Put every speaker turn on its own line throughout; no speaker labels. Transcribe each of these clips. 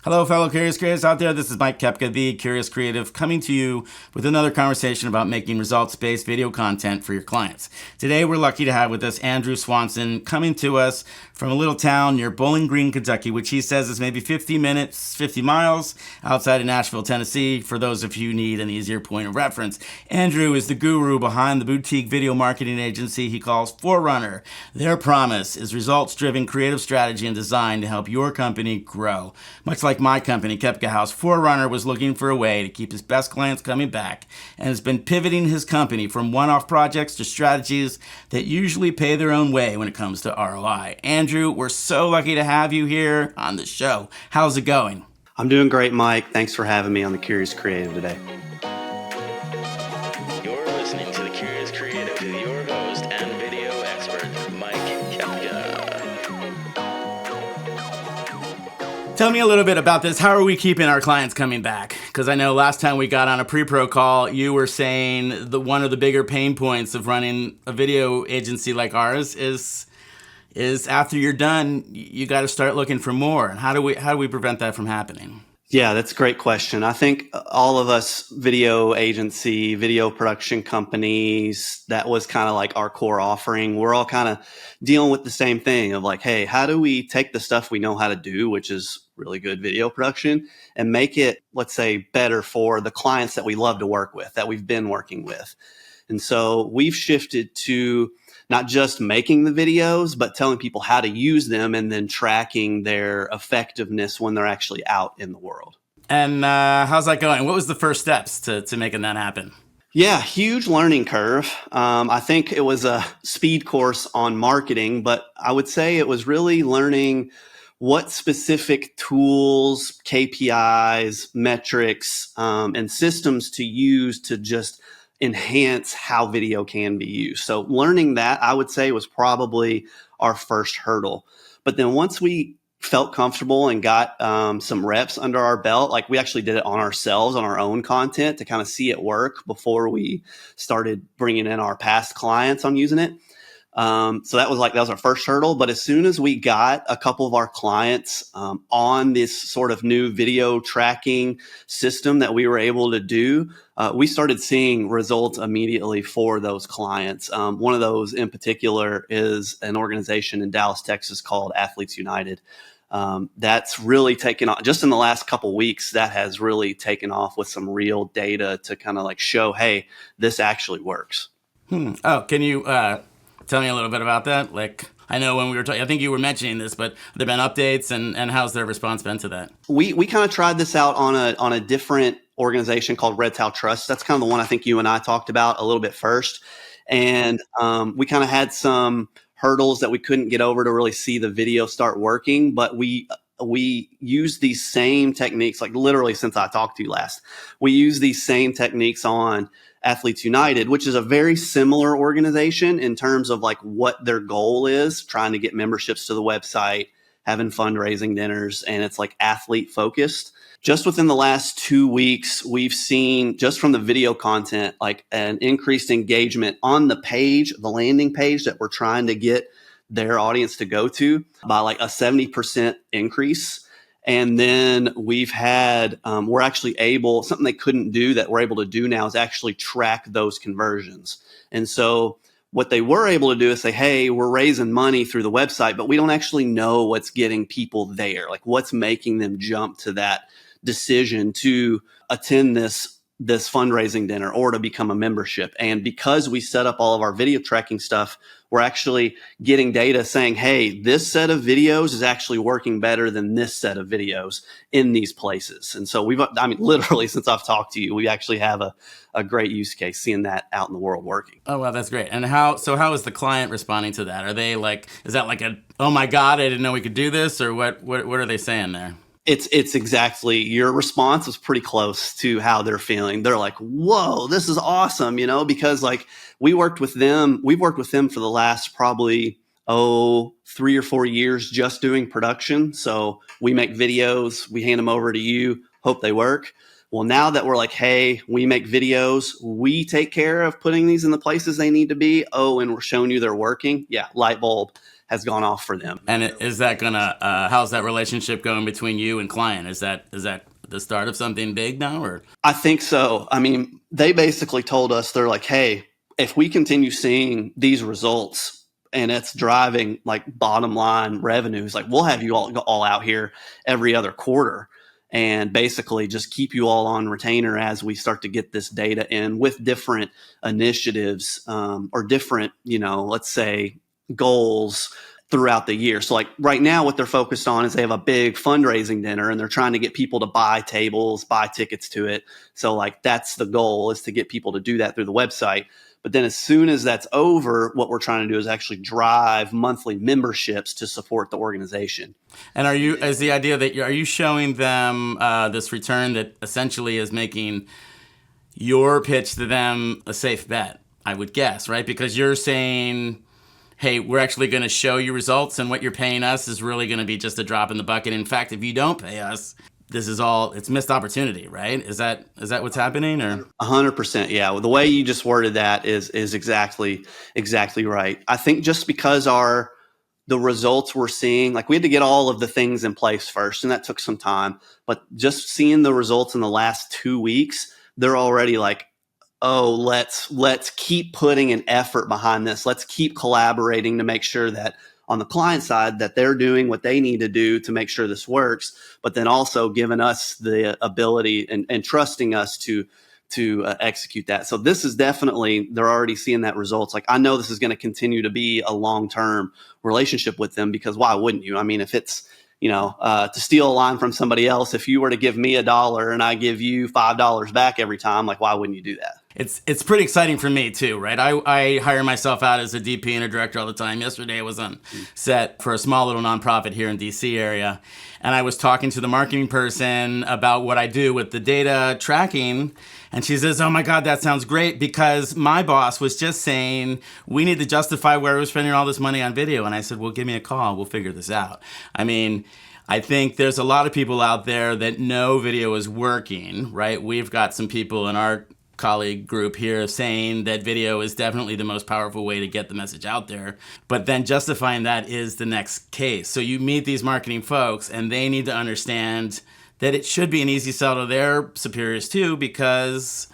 Hello, fellow Curious Creatives out there. This is Mike Kepka, the Curious Creative, coming to you with another conversation about making results-based video content for your clients. Today, we're lucky to have with us Andrew Swanson, coming to us from a little town near Bowling Green, Kentucky, which he says is maybe 50 miles outside of Nashville, Tennessee, for those of you who need an easier point of reference. Andrew is the guru behind the boutique video marketing agency he calls Forerunner. Their promise is results-driven creative strategy and design to help your company grow. Much like my company, Kepka House, Forerunner was looking for a way to keep his best clients coming back and has been pivoting his company from one-off projects to strategies that usually pay their own way when it comes to ROI. Andrew, we're so lucky to have you here on the show. How's it going?
I'm doing great, Mike. Thanks for having me on the Curious Creative today.
You're listening to the Curious Creative with your host and video expert, Mike Kepka.
Tell me a little bit about this. How are we keeping our clients coming back? Because I know last time we got on a pre-pro call, you were saying one of the bigger pain points of running a video agency like ours is after you're done, you got to start looking for more. And how do we prevent that from happening?
Yeah, that's a great question. I think all of us video agency, video production companies, that was kind of like our core offering. We're all kind of dealing with the same thing of like, hey, how do we take the stuff we know how to do, which is really good video production, and make it, let's say, better for the clients that we love to work with, that we've been working with. And so we've shifted to not just making the videos, but telling people how to use them and then tracking their effectiveness when they're actually out in the world.
And how's that going? What was the first steps to making that happen?
Yeah, huge learning curve. I think it was a speed course on marketing, but I would say it was really learning what specific tools, KPIs, metrics, and systems to use to just enhance how video can be used. So learning that, I would say, was probably our first hurdle. But then once we felt comfortable and got some reps under our belt, like we actually did it on ourselves, on our own content to kind of see it work before we started bringing in our past clients on using it. So that was our first hurdle. But as soon as we got a couple of our clients on this sort of new video tracking system that we were able to do, we started seeing results immediately for those clients. One of those in particular is an organization in Dallas, Texas called Athletes United. That's really taken off just in the last couple of weeks. That has really taken off with some real data to kind of like show, hey, this actually works.
Oh, can you tell me a little bit about that? Like, I know when we were talking, I think you were mentioning this, but have there been updates and how's their response been to that?
We kind of tried this out on a different organization called Red Towel Trust. That's kind of the one I think you and I talked about a little bit first. And we kind of had some hurdles that we couldn't get over to really see the video start working, but we use these same techniques, like literally since I talked to you last, we use these same techniques on Athletes United, which is a very similar organization in terms of like what their goal is, trying to get memberships to the website, having fundraising dinners, and it's like athlete focused. Just within the last 2 weeks, we've seen just from the video content, like an increased engagement on the page, the landing page that we're trying to get their audience to go to by like a 70% increase. And then we've had, we're actually able, something they couldn't do that we're able to do now is actually track those conversions. And so what they were able to do is say, hey, we're raising money through the website, but we don't actually know what's getting people there. Like what's making them jump to that decision to attend this fundraising dinner or to become a membership. And because we set up all of our video tracking stuff, we're actually getting data saying, hey, this set of videos is actually working better than this set of videos in these places. And so literally since I've talked to you, we actually have a great use case seeing that out in the world working.
Oh, wow, that's great. And how is the client responding to that? Are they like, is that like oh my God, I didn't know we could do this? Or what are they saying there?
It's exactly, your response was pretty close to how they're feeling. They're like, whoa, this is awesome, because like we've worked with them for the last probably 3 or 4 years just doing production. So we make videos, we hand them over to you, hope they work. Well, now that we're like, hey, we make videos, we take care of putting these in the places they need to be. Oh, and we're showing you they're working. Yeah, light bulb has gone off for them.
And is that gonna? How's that relationship going between you and client? Is that the start of something big now, or?
I think so. I mean, they basically told us, they're like, hey, if we continue seeing these results and it's driving like bottom line revenues, like we'll have you all out here every other quarter and basically just keep you all on retainer as we start to get this data in with different initiatives or different, let's say goals throughout the year. So like right now, what they're focused on is they have a big fundraising dinner and they're trying to get people to buy tables, buy tickets to it. So like that's the goal, is to get people to do that through the website. But then as soon as that's over, what we're trying to do is actually drive monthly memberships to support the organization.
And are the idea that are you showing them this return that essentially is making your pitch to them a safe bet, I would guess, right? Because you're saying, hey, we're actually going to show you results, and what you're paying us is really going to be just a drop in the bucket. In fact, if you don't pay us, it's missed opportunity, right? Is that what's happening, or?
100%. Yeah. Well, the way you just worded that is exactly right. I think just because the results we're seeing, like we had to get all of the things in place first, and that took some time, but just seeing the results in the last 2 weeks, they're already like, oh, let's keep putting an effort behind this. Let's keep collaborating to make sure that on the client side that they're doing what they need to do to make sure this works, but then also giving us the ability and trusting us to execute that. So this is definitely, they're already seeing that results. Like I know this is going to continue to be a long-term relationship with them, because why wouldn't you? I mean, if it's, to steal a line from somebody else, if you were to give me $1 and I give you $5 back every time, like why wouldn't you do that?
It's pretty exciting for me too, right? I hire myself out as a DP and a director all the time. Yesterday I was on set for a small little nonprofit here in DC area, and I was talking to the marketing person about what I do with the data tracking, and she says, oh my God, that sounds great, because my boss was just saying we need to justify where we're spending all this money on video. And I said, well, give me a call, we'll figure this out. I mean, I think there's a lot of people out there that know video is working, right? We've got some people in our colleague group here saying that video is definitely the most powerful way to get the message out there. But then justifying that is the next case. So you meet these marketing folks and they need to understand that it should be an easy sell to their superiors too, because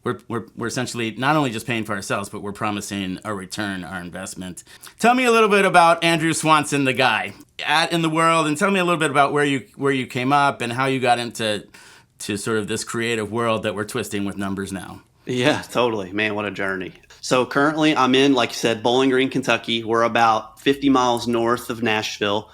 we're essentially not only just paying for ourselves, but we're promising a return our investment. Tell me a little bit about Andrew Swanson, the guy in the world, and tell me a little bit about where you came up and how you got into sort of this creative world that we're twisting with numbers now.
Yeah, totally. Man, what a journey. So currently I'm in, like you said, Bowling Green, Kentucky. We're about 50 miles north of Nashville.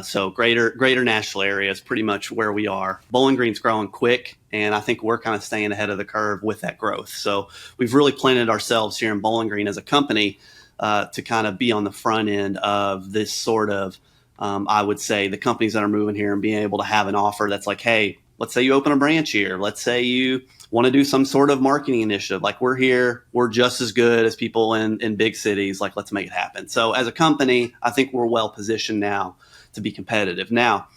So greater Nashville area is pretty much where we are. Bowling Green's growing quick, and I think we're kind of staying ahead of the curve with that growth. So we've really planted ourselves here in Bowling Green as a company to kind of be on the front end of this sort of, I would say, the companies that are moving here and being able to have an offer that's like, hey, let's say you open a branch here. Let's say you want to do some sort of marketing initiative. Like we're here, we're just as good as people in big cities. Like let's make it happen. So as a company, I think we're well positioned now to be competitive. Now,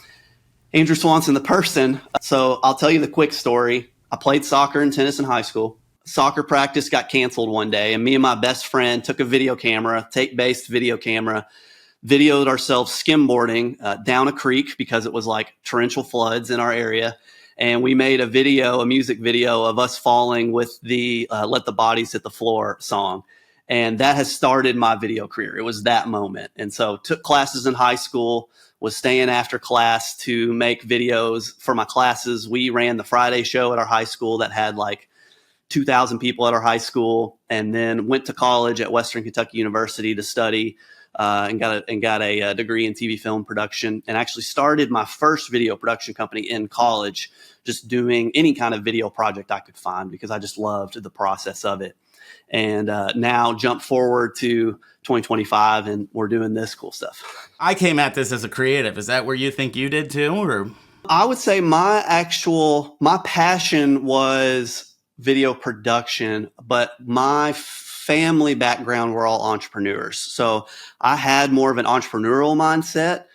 Andrew Swanson, the person. So I'll tell you the quick story. I played soccer and tennis in high school. Soccer practice got canceled one day, and me and my best friend took a video camera, tape-based video camera, videoed ourselves skimboarding down a creek because it was like torrential floods in our area. And we made a music video of us falling with the Let the Bodies Hit the Floor song. And that has started my video career. It was that moment. And so took classes in high school, was staying after class to make videos for my classes. We ran the Friday show at our high school that had like 2,000 people at our high school, and then went to college at Western Kentucky University to study and got a degree in TV film production, and actually started my first video production company in college, just doing any kind of video project I could find because I just loved the process of it. And now jump forward to 2025 and we're doing this cool stuff.
I came at this as a creative. Is that where you think you did too? Or
I would say my passion was video production, but my family background were all entrepreneurs. So I had more of an entrepreneurial mindset,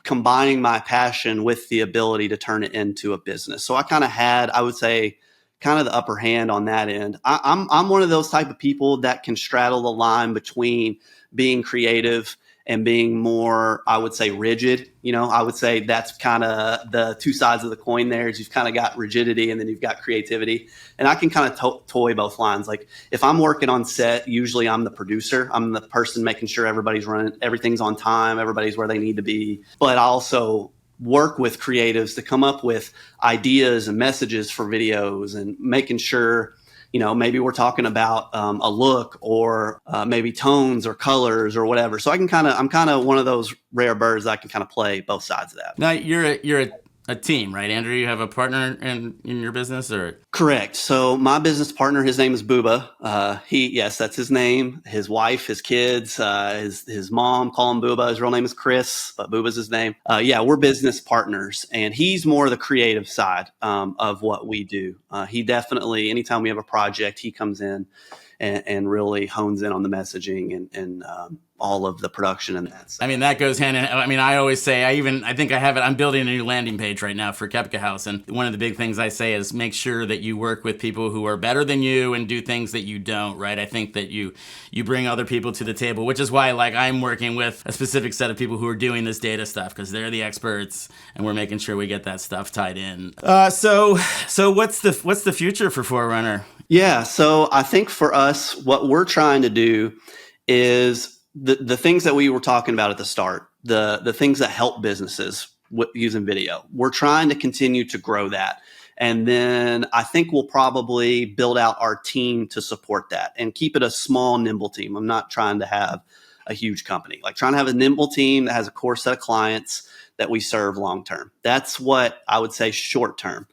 combining my passion with the ability to turn it into a business. So I kind of had, I would say, kind of the upper hand on that end. I'm one of those type of people that can straddle the line between being creative and being more, I would say, rigid. I would say that's kind of the two sides of the coin there. Is you've kind of got rigidity and then you've got creativity. And I can kind of toy both lines. Like if I'm working on set, usually I'm the producer. I'm the person making sure everything's on time, everybody's where they need to be. But I also work with creatives to come up with ideas and messages for videos and making sure, maybe we're talking about a look or maybe tones or colors or whatever. So I'm kind of one of those rare birds that I can kind of play both sides of that.
Now you're a team, right, Andrew? You have a partner in your business, or?
Correct. So my business partner, his name is Booba. Yes, that's his name. His wife, his kids, his mom call him Booba. His real name is Chris, but Booba's his name. We're business partners, and he's more the creative side of what we do. He definitely, anytime we have a project, he comes in and really hones in on the messaging and all of the production and that.
I mean, that goes hand in hand. I mean, I always say, I think I have it. I'm building a new landing page right now for Kepka House. And one of the big things I say is make sure that you work with people who are better than you and do things that you don't, right? I think that you bring other people to the table, which is why I'm working with a specific set of people who are doing this data stuff because they're the experts and we're making sure we get that stuff tied in. So what's the future for Forerunner?
Yeah. So I think for us, what we're trying to do is the things that we were talking about at the start, the things that help businesses using video. We're trying to continue to grow that. And then I think we'll probably build out our team to support that and keep it a small, nimble team. I'm not trying to have a huge company, trying to have a nimble team that has a core set of clients that we serve long term. That's what I would say short term.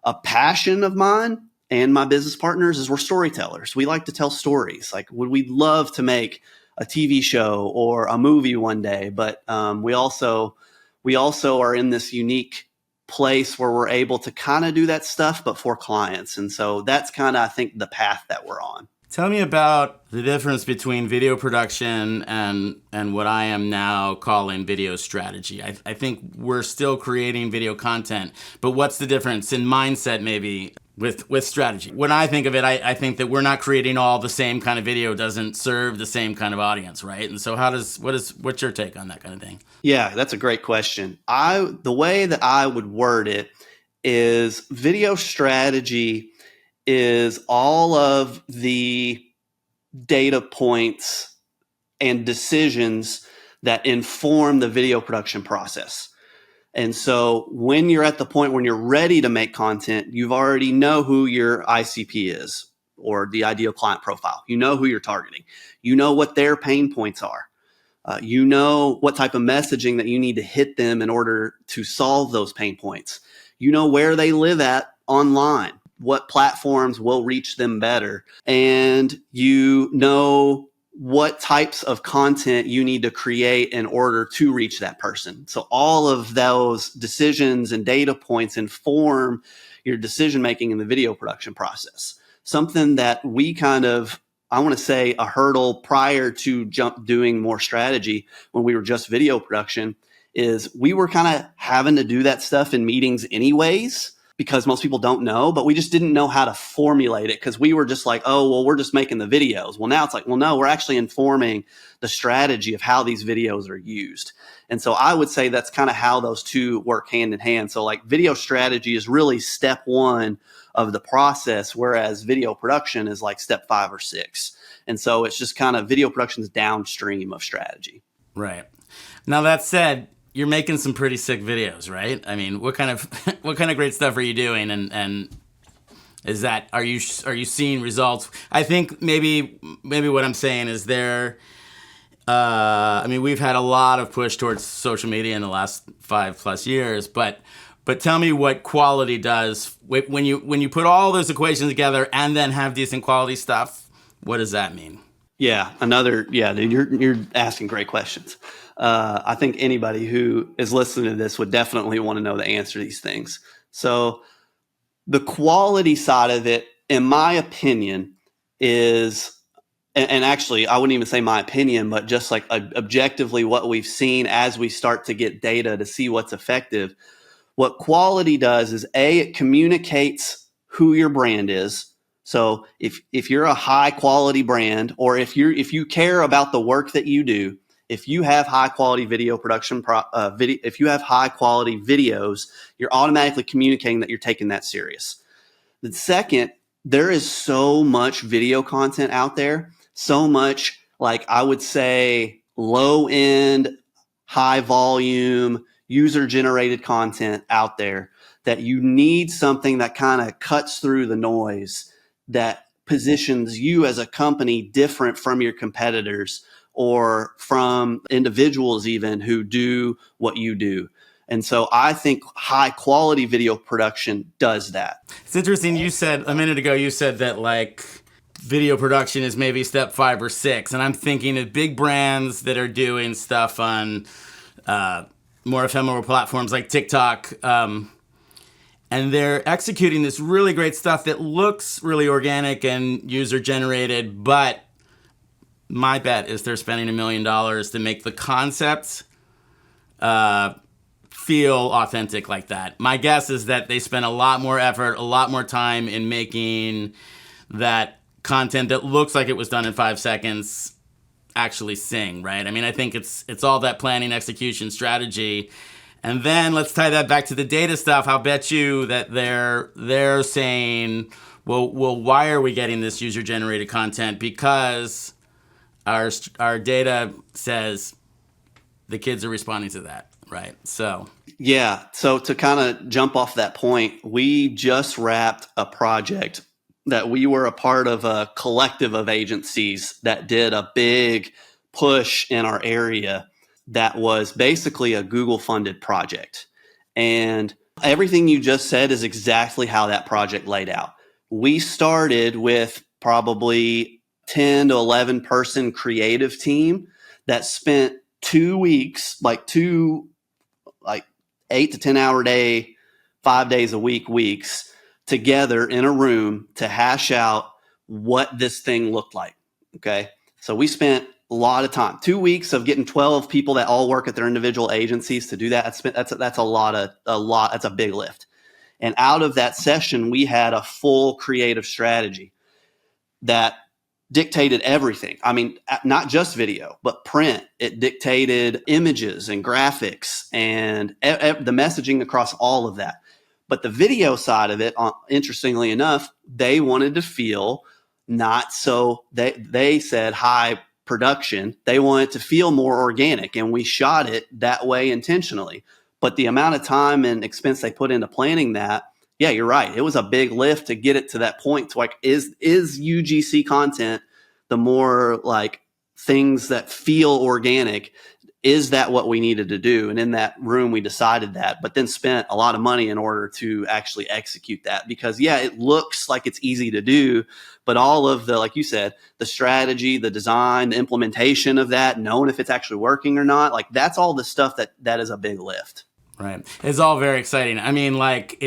A passion of mine and my business partners is we're storytellers. We like to tell stories. Would we love to make a TV show or a movie one day, but we also are in this unique place where we're able to kind of do that stuff, but for clients. And so that's kind of, I think, the path that we're on.
Tell me about the difference between video production and what I am now calling video strategy. I think we're still creating video content, but what's the difference in mindset maybe with strategy? When I think of it, I think that we're not creating all the same kind of video doesn't serve the same kind of audience, right? And so what's your take on that kind of thing?
Yeah, that's a great question. The way that I would word it is video strategy is all of the data points and decisions that inform the video production process. And so when you're at the point when you're ready to make content, you already know who your ICP is or the ideal client profile. You know who you're targeting. You know what their pain points are. You know what type of messaging that you need to hit them in order to solve those pain points. You know where they live at online, what platforms will reach them better, and you know what types of content you need to create in order to reach that person. So all of those decisions and data points inform your decision making in the video production process. Something that we I want to say a hurdle prior to doing more strategy when we were just video production is we were kind of having to do that stuff in meetings anyways, because most people don't know, but we just didn't know how to formulate it because we were just like, oh, well, we're just making the videos. Well, now it's like, well, no, we're actually informing the strategy of how these videos are used. And so I would say that's kind of how those two work hand in hand. So video strategy is really step one of the process, whereas video production is step 5 or 6. And so it's just kind of video production is downstream of strategy.
Right. Now that said, you're making some pretty sick videos, right? I mean, what kind of great stuff are you doing? And is that, are you seeing results? I think maybe what I'm saying is we've had a lot of push towards social media in the last 5+ years, but tell me what quality does when you put all those equations together and then have decent quality stuff. What does that mean?
Yeah, dude, you're asking great questions. I think anybody who is listening to this would definitely want to know the answer to these things. So the quality side of it, in my opinion, is, and actually I wouldn't even say my opinion, but just objectively what we've seen as we start to get data to see what's effective. What quality does is it communicates who your brand is. So if you're a high quality brand, or if you care about the work that you do, if you have high quality video production, if you have high quality videos, you're automatically communicating that you're taking that serious. The second, there is so much video content out there, so much, like I would say, low end, high volume, user generated content out there, that you need something that kind of cuts through the noise, that positions you as a company different from your competitors or from individuals even who do what you do. And so I think high quality video production does that.
It's interesting. You said a minute ago, you said that like video production is maybe step 5 or 6. And I'm thinking of big brands that are doing stuff on more ephemeral platforms like TikTok. And they're executing this really great stuff that looks really organic and user generated. But my bet is they're spending $1 million to make the concept feel authentic like that. My guess is that they spend a lot more effort, a lot more time in making that content that looks like it was done in 5 seconds actually sing, right? I mean, I think it's all that planning, execution, strategy. And then let's tie that back to the data stuff. I'll bet you that they're saying, well, why are we getting this user-generated content? Because our data says the kids are responding to that, right? So
yeah. So to kind of jump off that point, we just wrapped a project that we were a part of, a collective of agencies that did a big push in our area that was basically a Google funded project. And everything you just said is exactly how that project laid out. We started with probably 10 to 11 person creative team that spent 2 weeks, like 8 to 10 hour day, 5 days a week, weeks together in a room to hash out what this thing looked like. Okay. So we spent a lot of time, 2 weeks of getting 12 people that all work at their individual agencies to do that. That's a lot. That's a big lift. And out of that session, we had a full creative strategy that dictated everything. I mean, not just video, but print. It dictated images and graphics and the messaging across all of that. But the video side of it, interestingly enough, they wanted to feel not so, they said high production. They wanted to feel more organic, and we shot it that way intentionally. But the amount of time and expense they put into planning that, yeah, you're right. It was a big lift to get it to that point. To like, is UGC content the more like things that feel organic? Is that what we needed to do? And in that room, we decided that, but then spent a lot of money in order to actually execute that. Because yeah, it looks like it's easy to do, but all of the, like you said, the strategy, the design, the implementation of that, knowing if it's actually working or not, like that's all the stuff that is a big lift.
Right. It's all very exciting. I mean, like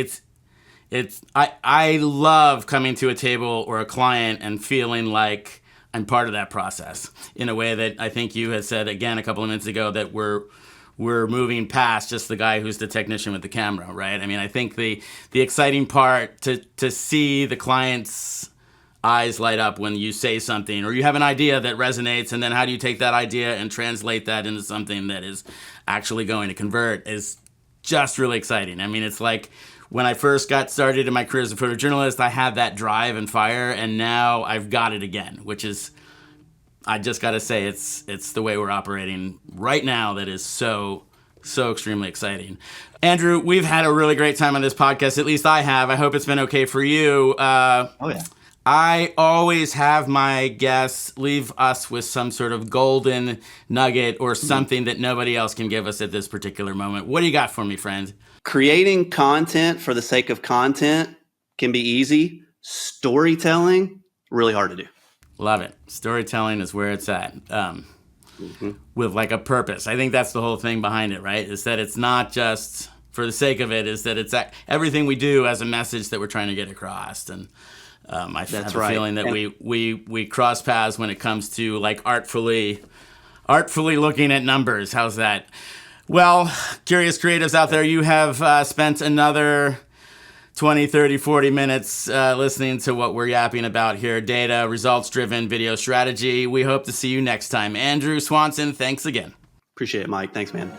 I love coming to a table or a client and feeling like I'm part of that process in a way that I think you had said again a couple of minutes ago, that we're moving past just the guy who's the technician with the camera, right? I mean, I think the exciting part to see the client's eyes light up when you say something or you have an idea that resonates, and then how do you take that idea and translate that into something that is actually going to convert is just really exciting. I mean, it's like when I first got started in my career as a photojournalist, I had that drive and fire, and now I've got it again, which is, I just got to say, it's the way we're operating right now that is so extremely exciting. Andrew, we've had a really great time on this podcast. At least I have. I hope it's been okay for you.
Oh, yeah.
I always have my guests leave us with some sort of golden nugget or something that nobody else can give us at this particular moment. What do you got for me, friend?
Creating content for the sake of content can be easy. Storytelling, really hard to do.
Love it. Storytelling is where it's at. With like a purpose. I think that's the whole thing behind it, right? Is that it's not just for the sake of it, is that it's everything we do as a message that we're trying to get across. And I have a feeling that we cross paths when it comes to like artfully looking at numbers. How's that? Well, curious creatives out there, you have spent another 20, 30, 40 minutes listening to what we're yapping about here. Data, results-driven video strategy. We hope to see you next time. Andrew Swanson, thanks again.
Appreciate it, Mike. Thanks, man.